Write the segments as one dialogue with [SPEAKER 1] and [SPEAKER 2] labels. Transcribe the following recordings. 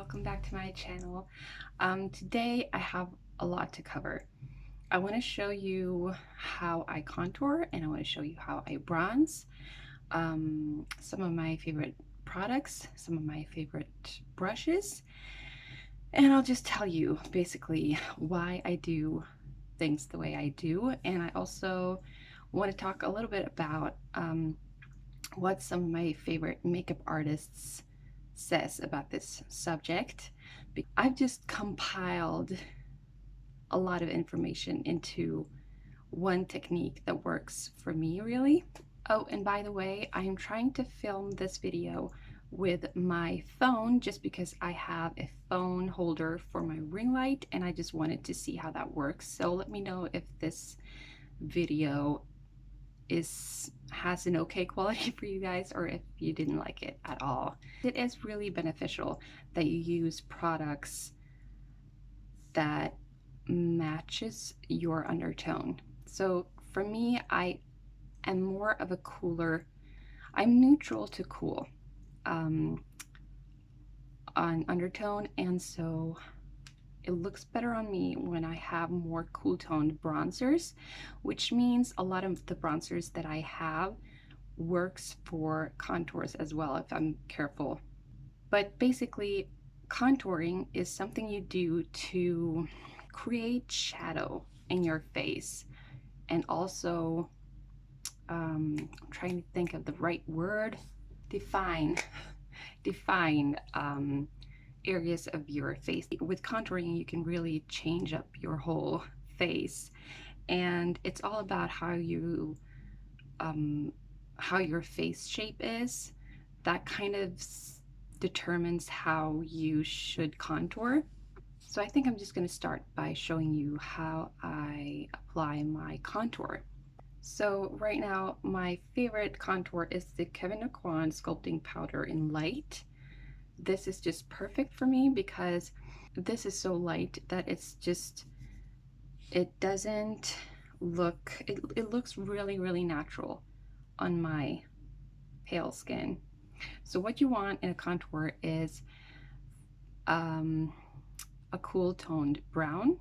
[SPEAKER 1] welcome back to my channel. Today I have a lot to cover. I want to show you how I contour and I want to show you how I bronze, some of my favorite products, some of my favorite brushes, and I'll just tell you basically why I do things the way I do. And I also want to talk a little bit about what some of my favorite makeup artists says about this subject. I've just compiled a lot of information into one technique that works for me, really. Oh, and by the way, I am trying to film this video with my phone just because I have a phone holder for my ring light and I just wanted to see how that works. So let me know if this video has an okay quality for you guys or if you didn't like it at all. It is really beneficial that you use products that matches your undertone. So for me, I am more of a cooler, I'm neutral to cool on undertone, and so it looks better on me when I have more cool toned bronzers, which means a lot of the bronzers that I have works for contours as well if I'm careful. But basically, contouring is something you do to create shadow in your face, and also I'm trying to think of the right word, define areas of your face. With contouring, you can really change up your whole face, and it's all about how your face shape is. That kind of determines how you should contour. So I think I'm just going to start by showing you how I apply my contour. So right now, my favorite contour is the Kevyn Aucoin Sculpting Powder in Light. This is just perfect for me because this is so light that it doesn't look, it looks really natural on my pale skin. So what you want in a contour is a cool toned brown,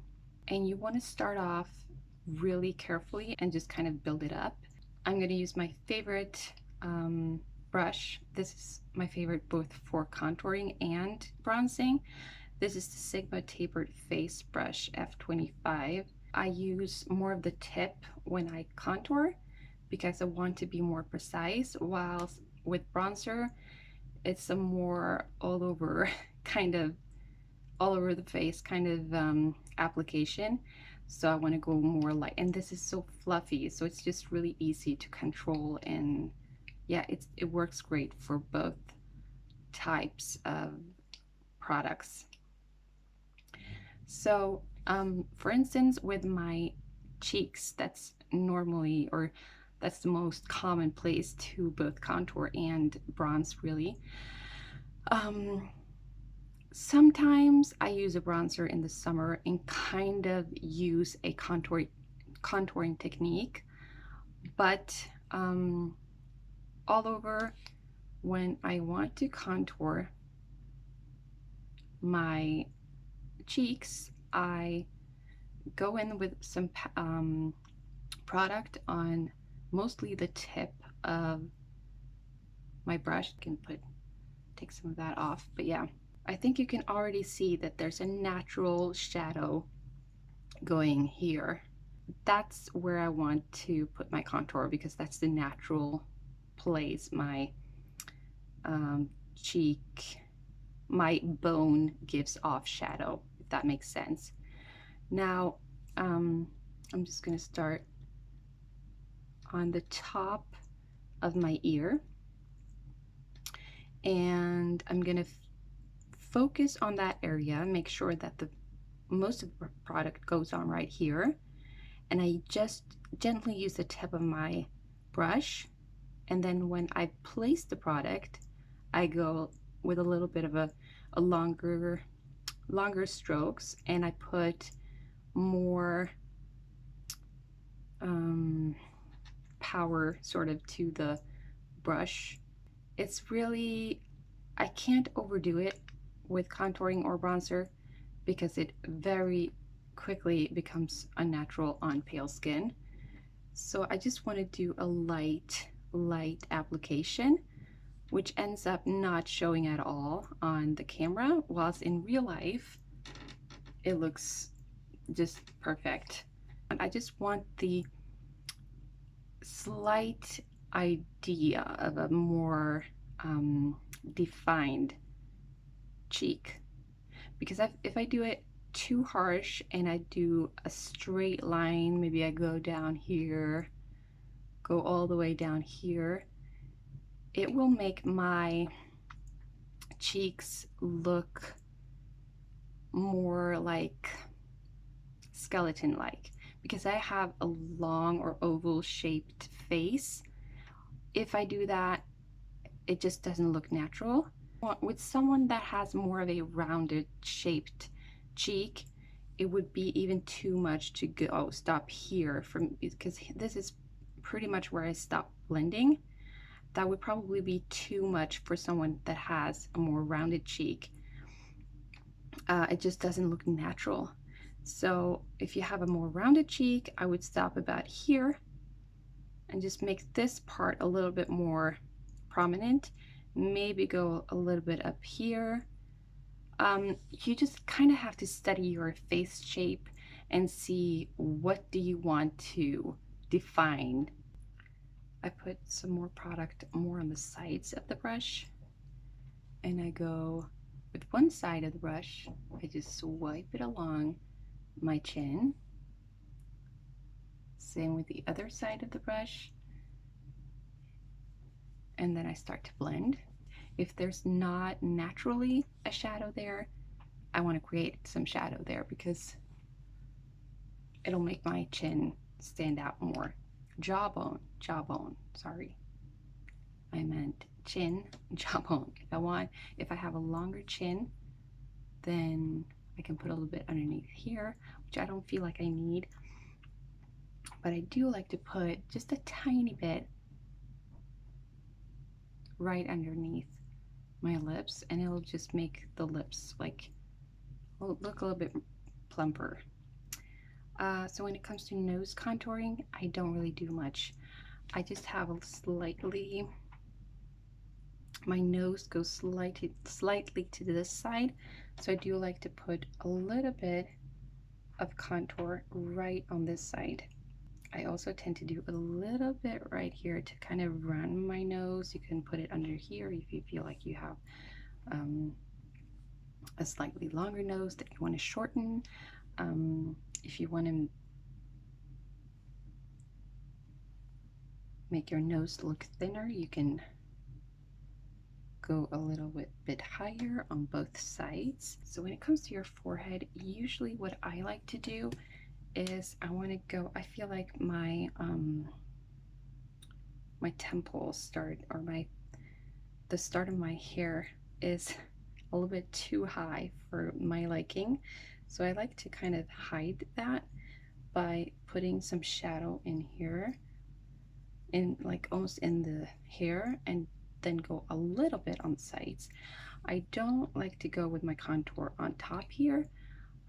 [SPEAKER 1] and you want to start off really carefully and just kind of build it up. I'm going to use my favorite brush. This is my favorite both for contouring and bronzing. This is the Sigma Tapered Face Brush F25. I use more of the tip when I contour because I want to be more precise, while with bronzer it's a more all over the face kind of application. So I want to go more light, and this is so fluffy, so it's just really easy to control, and yeah, it works great for both types of products. So for instance, with my cheeks, that's normally, or that's the most common place to both contour and bronze, really. Sometimes I use a bronzer in the summer and kind of use a contouring technique, but all over, when I want to contour my cheeks, I go in with some product on mostly the tip of my brush. I can take some of that off, but yeah, I think you can already see that there's a natural shadow going here. That's where I want to put my contour because that's the natural place my cheek, my bone gives off shadow, if that makes sense. Now I'm just going to start on the top of my ear, and I'm going to focus on that area, make sure that most of the product goes on right here, and I just gently use the tip of my brush, and then when I place the product, I go with a little bit of a longer strokes, and I put more power sort of to the brush. It's really, I can't overdo it with contouring or bronzer because it very quickly becomes unnatural on pale skin. So I just want to do a light application, which ends up not showing at all on the camera, whilst in real life it looks just perfect. And I just want the slight idea of a more defined cheek, because if I do it too harsh and I do a straight line, maybe I go down here, go all the way down here, it will make my cheeks look more like skeleton-like, because I have a long or oval shaped face. If I do that, it just doesn't look natural. With someone that has more of a rounded shaped cheek, it would be even too much to go stop here, from because this is pretty much where I stop blending. That would probably be too much for someone that has a more rounded cheek. It just doesn't look natural. So if you have a more rounded cheek, I would stop about here and just make this part a little bit more prominent. Maybe go a little bit up here. You just kind of have to study your face shape and see what do you want to define. I put some more product more on the sides of the brush, and I go with one side of the brush, I just swipe it along my chin. Same with the other side of the brush, and then I start to blend. If there's not naturally a shadow there, I want to create some shadow there because it'll make my chin stand out more. Jawbone, sorry. I meant chin, jawbone. If I have a longer chin, then I can put a little bit underneath here, which I don't feel like I need. But I do like to put just a tiny bit right underneath my lips, and it'll just make the lips like look a little bit plumper. So when it comes to nose contouring, I don't really do much. I just have a slightly, my nose goes slightly to this side, so I do like to put a little bit of contour right on this side. I also tend to do a little bit right here to kind of run my nose. You can put it under here if you feel like you have a slightly longer nose that you want to shorten. If you want to make your nose look thinner, you can go a little bit higher on both sides. So when it comes to your forehead, usually what I like to do is I want to go, I feel like my my temples start, or the start of my hair is a little bit too high for my liking. So I like to kind of hide that by putting some shadow in here, in like almost in the hair, and then go a little bit on the sides. I don't like to go with my contour on top here.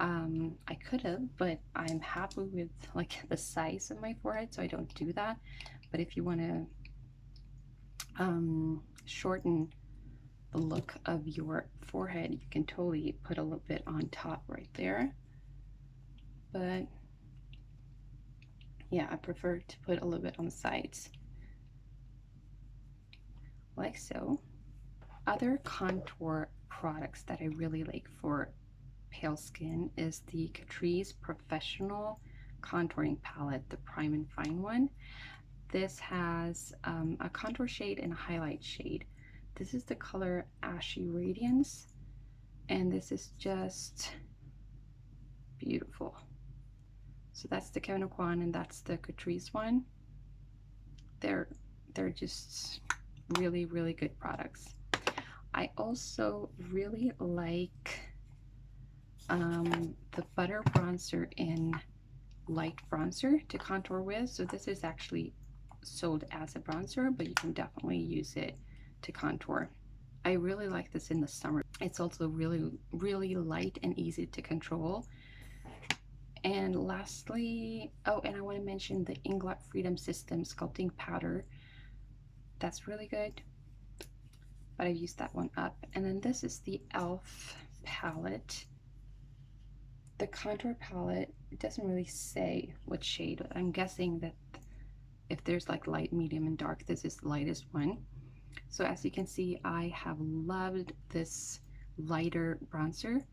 [SPEAKER 1] I could have, but I'm happy with like the size of my forehead, so I don't do that. But if you want to shorten the look of your forehead, you can totally put a little bit on top right there. But yeah, I prefer to put a little bit on the sides, like so. Other contour products that I really like for pale skin is the Catrice Professional Contouring Palette, the Prime and Fine one. This has a contour shade and a highlight shade. This is the color Ashy Radiance, and this is just beautiful. So that's the Kevyn Aucoin and that's the Catrice one. They're just really, really good products. I also really like the Butter Bronzer in Light Bronzer to contour with. So this is actually sold as a bronzer, but you can definitely use it to contour. I really like this in the summer. It's also really light and easy to control. And lastly, oh, and I want to mention the Inglot Freedom System sculpting powder. That's really good, but I used that one up. And then this is the e.l.f. palette. The contour palette, it doesn't really say what shade. I'm guessing that if there's like light, medium, and dark, this is the lightest one. So as you can see, I have loved this lighter bronzer.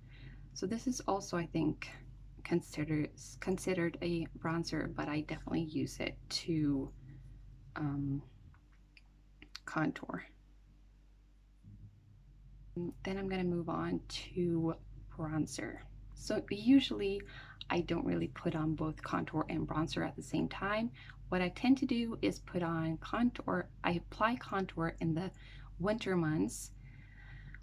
[SPEAKER 1] So this is also, I think, considered a bronzer, but I definitely use it to contour. Then I'm going to move on to bronzer. So usually I don't really put on both contour and bronzer at the same time. What I tend to do is put on contour. I apply contour in the winter months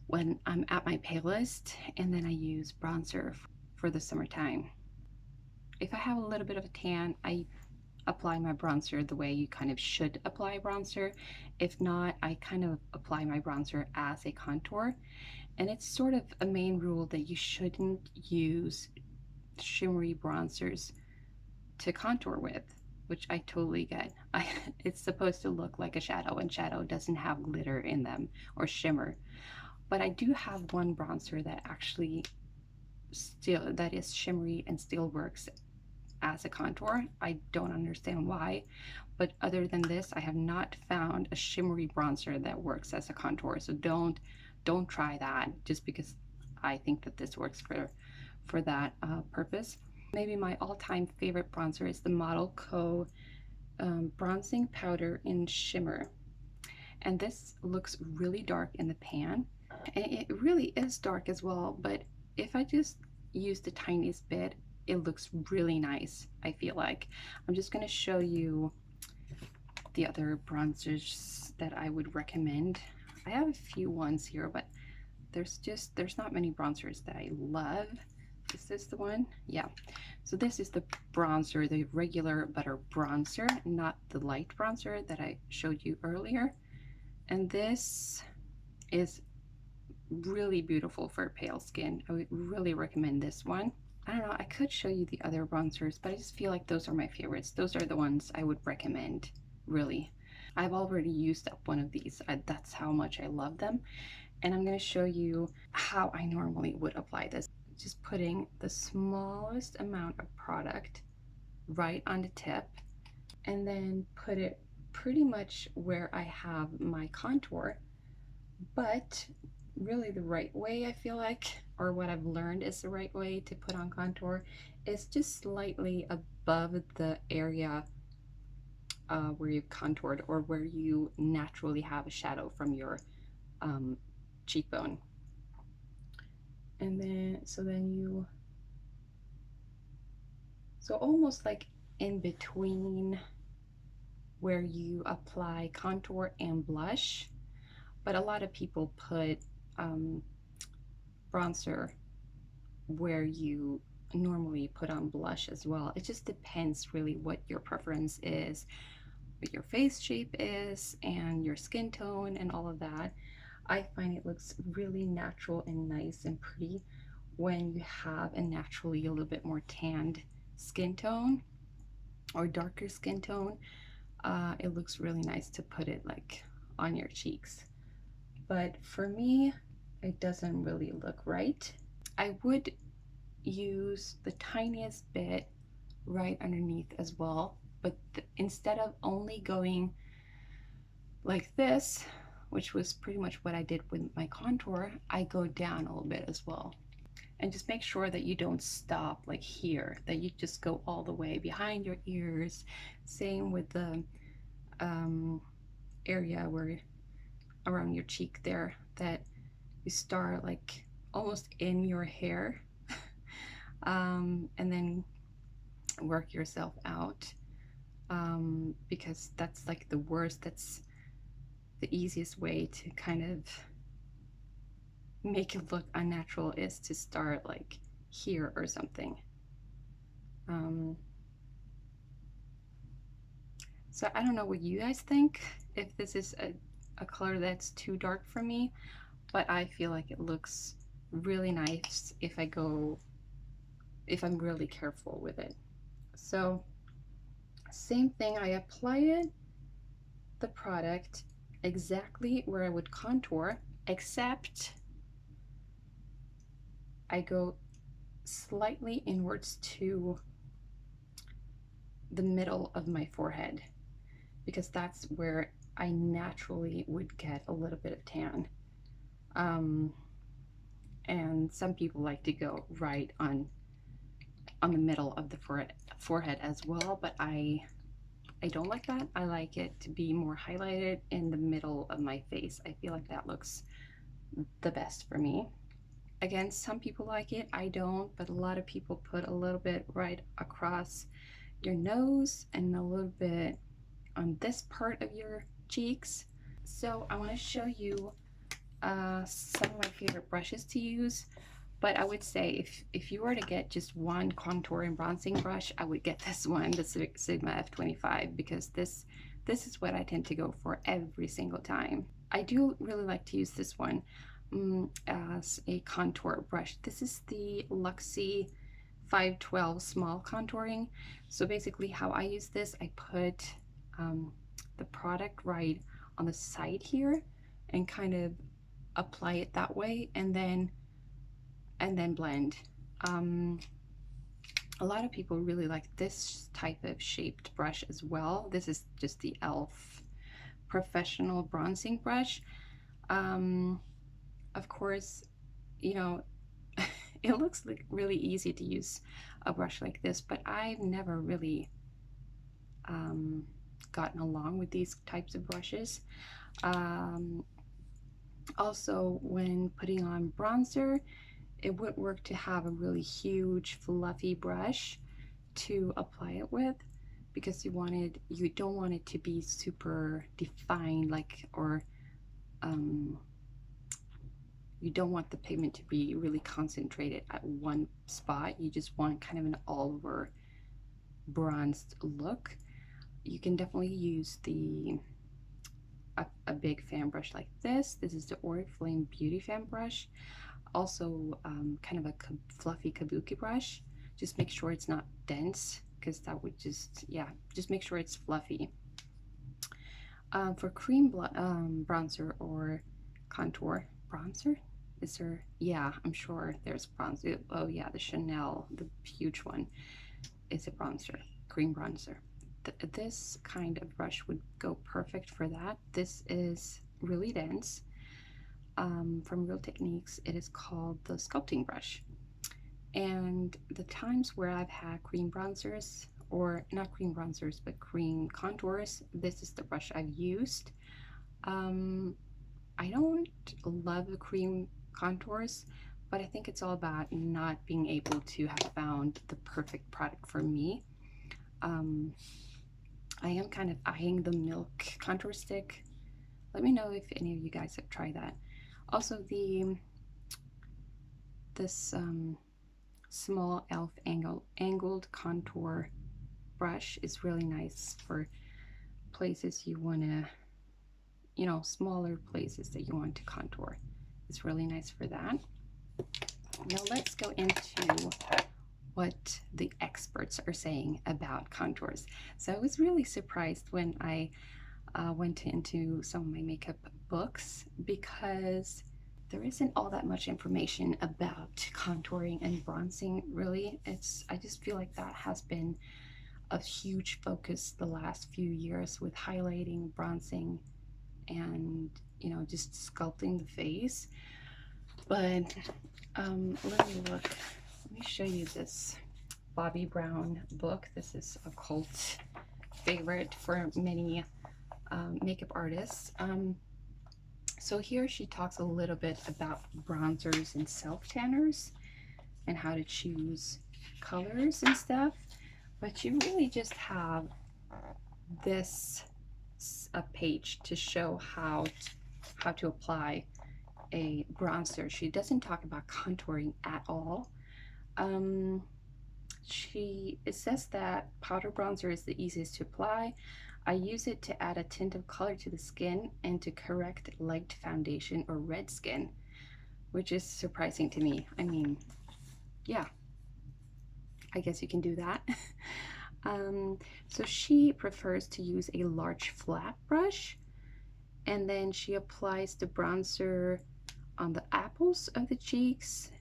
[SPEAKER 1] when I'm at my palest, and then I use bronzer for the summertime. If I have a little bit of a tan, I apply my bronzer the way you kind of should apply bronzer. If not, I kind of apply my bronzer as a contour. And it's sort of a main rule that you shouldn't use shimmery bronzers to contour with, which I totally get. It's supposed to look like a shadow, and shadow doesn't have glitter in them or shimmer. But I do have one bronzer that actually that is shimmery and still works as a contour. I don't understand why, but other than this, I have not found a shimmery bronzer that works as a contour. So don't try that just because I think that this works for that purpose. Maybe my all-time favorite bronzer is the ModelCo Bronzing powder in Shimmer, and this looks really dark in the pan, and it really is dark as well, but if I just use the tiniest bit, it looks really nice. I feel like I'm just going to show you the other bronzers that I would recommend. I have a few ones here, but there's not many bronzers that I love. Is this the one? Yeah. So this is the bronzer, the regular butter bronzer, not the light bronzer that I showed you earlier. And this is really beautiful for pale skin. I would really recommend this one. I don't know, I could show you the other bronzers, but I just feel like those are my favorites. Those are the ones I would recommend, really. I've already used up one of these. That's how much I love them. And I'm going to show you how I normally would apply this. Just putting the smallest amount of product right on the tip, and then put it pretty much where I have my contour, but really the right way, I feel like, or what I've learned is the right way to put on contour, is just slightly above the area where you contoured, or where you naturally have a shadow from your cheekbone. And then so almost like in between where you apply contour and blush, but a lot of people put bronzer where you normally put on blush as well. It just depends really what your preference is, what your face shape is, and your skin tone and all of that. I find it looks really natural and nice and pretty when you have a naturally a little bit more tanned skin tone or darker skin tone. It looks really nice to put it like on your cheeks. But for me, it doesn't really look right. I would use the tiniest bit right underneath as well, but instead of only going like this, which was pretty much what I did with my contour, I go down a little bit as well. And just make sure that you don't stop like here, that you just go all the way behind your ears. Same with the area where around your cheek there, that you start like almost in your hair and then work yourself out, because that's like the worst, that's the easiest way to kind of make it look unnatural, is to start like here or something. So I don't know what you guys think, if this is a color that's too dark for me, but I feel like it looks really nice if I'm really careful with it. So same thing, I apply the product exactly where I would contour, except I go slightly inwards to the middle of my forehead, because that's where I naturally would get a little bit of tan. And some people like to go right on the middle of the forehead as well, but I don't like that. I like it to be more highlighted in the middle of my face. I feel like that looks the best for me. Again, some people like it, I don't, but a lot of people put a little bit right across your nose and a little bit on this part of your cheeks. So I want to show you some of my favorite brushes to use. But I would say if you were to get just one contour and bronzing brush, I would get this one, the Sigma F25, because this is what I tend to go for every single time. I do really like to use this one as a contour brush. This is the Luxie 512 small contouring. So basically how I use this, I put the product right on the side here and kind of apply it that way, and then blend. A lot of people really like this type of shaped brush as well. This is just the e.l.f. professional bronzing brush. Of course, you know, it looks like really easy to use a brush like this, but I've never really gotten along with these types of brushes. Also, when putting on bronzer, it wouldn't work to have a really huge fluffy brush to apply it with, because you don't want it to be super defined, like, or you don't want the pigment to be really concentrated at one spot. You just want kind of an all over bronzed look. You can definitely use a big fan brush like this. This is the Oriflame Beauty Fan brush. Also kind of a fluffy kabuki brush. Just make sure it's not dense, because that would just make sure it's fluffy. For cream bronzer or contour bronzer, is there? Yeah, I'm sure there's bronzer. Oh yeah, the Chanel, the huge one, is a bronzer, cream bronzer. This kind of brush would go perfect for that. This is really dense. From Real Techniques, it is called the sculpting brush. And the times where I've had cream bronzers, or not cream bronzers, but cream contours, this is the brush I've used. I don't love the cream contours, but I think it's all about not being able to have found the perfect product for me. I am kind of eyeing the Milk contour stick. Let me know if any of you guys have tried that. Also, this small e.l.f. angled contour brush is really nice for places you want to, you know, smaller places that you want to contour. It's really nice for that. Now let's go into what the experts are saying about contours. So I was really surprised when I went into some of my makeup books, because there isn't all that much information about contouring and bronzing, really. I just feel like that has been a huge focus the last few years, with highlighting, bronzing, and, you know, just sculpting the face. But let me look. Let me show you this Bobbi Brown book. This is a cult favorite for many makeup artists. So here she talks a little bit about bronzers and self-tanners and how to choose colors and stuff. But you really just have this page to show how to apply a bronzer. She doesn't talk about contouring at all. It says that powder bronzer is the easiest to apply. I use it to add a tint of color to the skin and to correct light foundation or red skin. which is surprising to me. I mean, yeah, I guess you can do that. So she prefers to use a large flat brush, and then she applies the bronzer on the apples of the cheeks,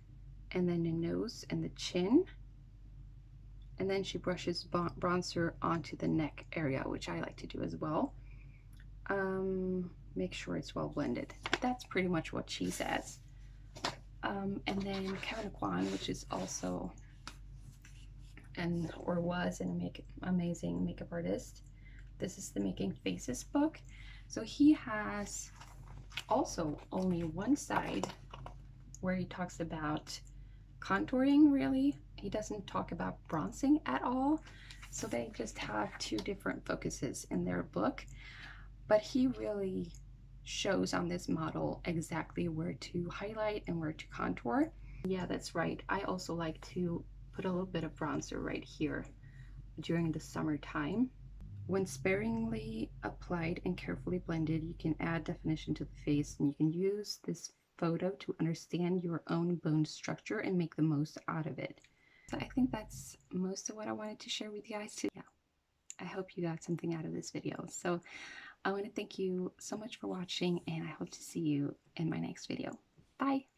[SPEAKER 1] and then the nose and the chin, and then she brushes bronzer onto the neck area, which I like to do as well. Make sure it's well blended. That's pretty much what she says. And then Aucoin, which is also was an amazing makeup artist. This is the Making Faces book. So he has also only one side where he talks about contouring, really. He doesn't talk about bronzing at all. So they just have two different focuses in their book. But he really shows on this model exactly where to highlight and where to contour. Yeah, that's right. I also like to put a little bit of bronzer right here during the summertime. When sparingly applied and carefully blended, you can add definition to the face, and you can use this photo to understand your own bone structure and make the most out of it. So I think that's most of what I wanted to share with you guys today. Yeah, I hope you got something out of this video. So I want to thank you so much for watching, and I hope to see you in my next video. Bye!